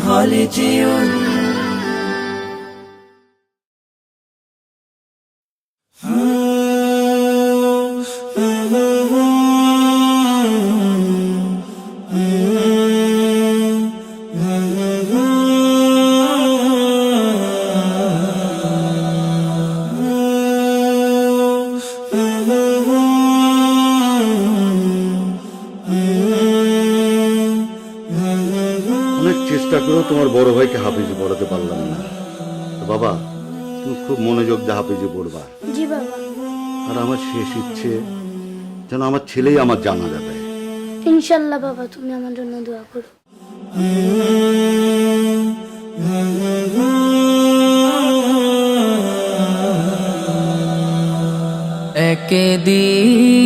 হলে যেও। অনেক চেষ্টা করেও তোমার বড় ভাইকে হাফিজে পড়াতে পারলাম না। বাবা, তুমি খুব মনোযোগ দিয়ে হাফিজে পড়বা। জি বাবা। আর আমার শেষ ইচ্ছে যেন আমার ছেলেই আমার জানাজা দেয়। ইনশাল্লাহ বাবা, তুমি আমার জন্য দোয়া করো।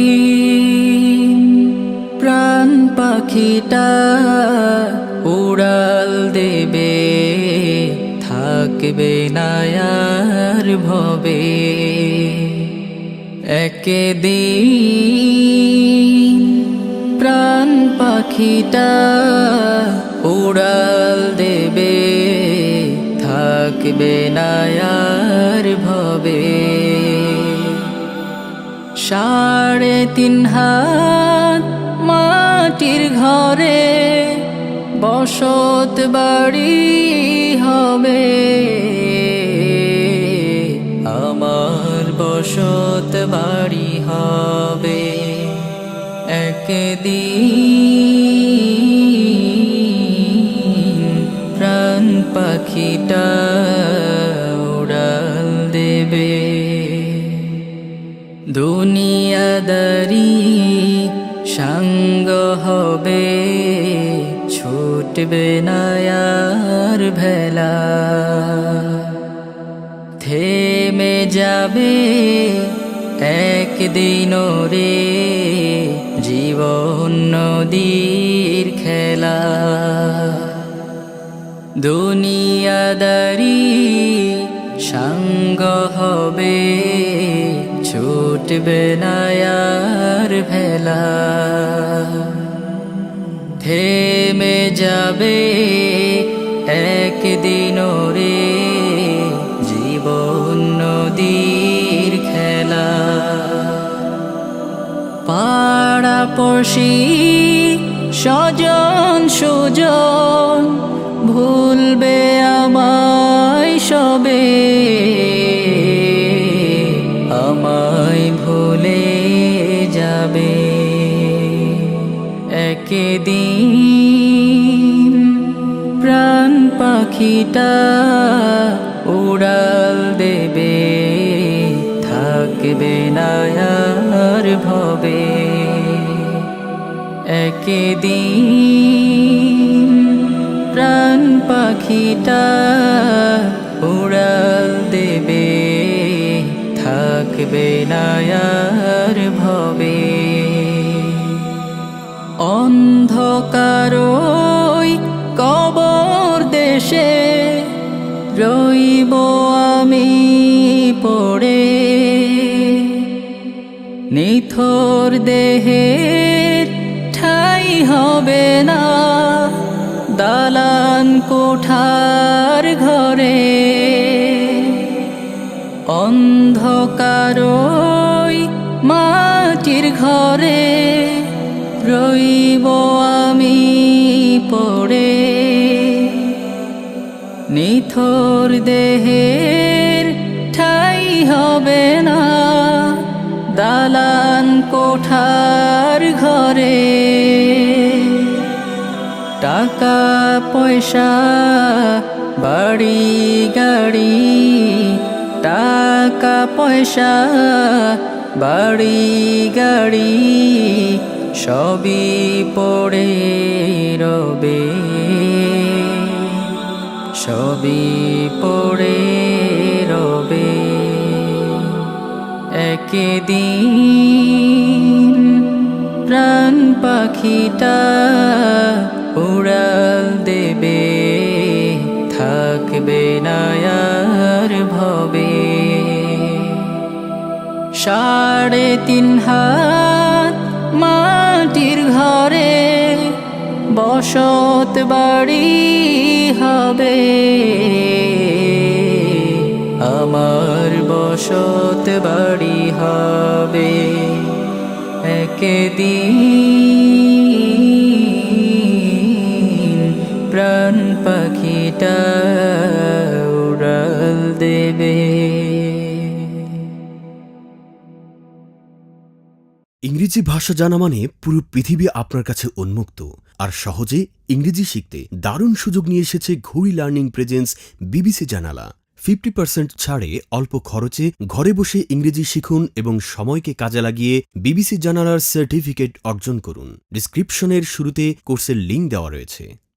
একদিন প্রাণ পাখিটা উড়াল দেবে, থাকবে না আর ভবে। একদিন প্রাণ পাখিটা উড়াল দেবে, থাকবে না আর ভবে। 3.5 হাত মাটির ঘরে বসত বাড়ি হবে, আমার বসত বাড়ি হবে। একদিন প্রাণ পাখিটা উড়াল দেবে। দুনিয়াদারি সঙ্গ হবে, ছুটবে না আর ভেলা। থেমে যাবে একদিন রে জীবন নদীর খেলা। দুনিয়াদারি সঙ্গ হবে, ছুটবে না আর ভেলা। থেমে যাবে একদিন রে জীবন নদীর খেলা। পাড়াপড়শি স্বজন সুজন ভুলবে আমায় সবে, আমায় ভুলে যাবে। একদিন প্রাণ পাখিটা উড়াল দেবে, থাকবে না আর ভবে। একদিন প্রাণ পাখিটা উড়াল দেবে, থাকবে না আর ভবে। অন্ধকারই কবর দেশে রইব আমি পড়ে, নিথর দেহের ঠাই হবে না দালান কোঠার ঘরে। অন্ধকারই মাটির ঘরে রইব আমি পড়ে, নিথর দেহের ঠাই হবে না দালান কোঠার ঘরে। টাকা পয়সা বাড়ি গাড়ি, টাকা পয়সা বাড়ি গাড়ি সবই পড়ে রবে, সবই পড়ে রবে। একদিন প্রাণ পাখিটা উড়াল দেবে, থাকবে না আর ভবে। 3.5 হাত মাটির ঘরে বসত বাড়ি হবে আমার বসত বাড়ি হবে একদিন প্রাণ পাখিটা উড়াল দেবে। ইংরেজি ভাষা জানা মানে পুরো পৃথিবী আপনার কাছে উন্মুক্ত। আর সহজে ইংরেজি শিখতে দারুণ সুযোগ নিয়ে এসেছে ঘড়ি লার্নিং প্রেজেন্স বিবিসি জানালা। 50% ছাড়ে অল্প খরচে ঘরে বসে ইংরেজি শিখুন এবং সময়কে কাজে লাগিয়ে বিবিসি জানালার সার্টিফিকেট অর্জন করুন। ডিসক্রিপশনের শুরুতে কোর্সের লিঙ্ক দেওয়া রয়েছে।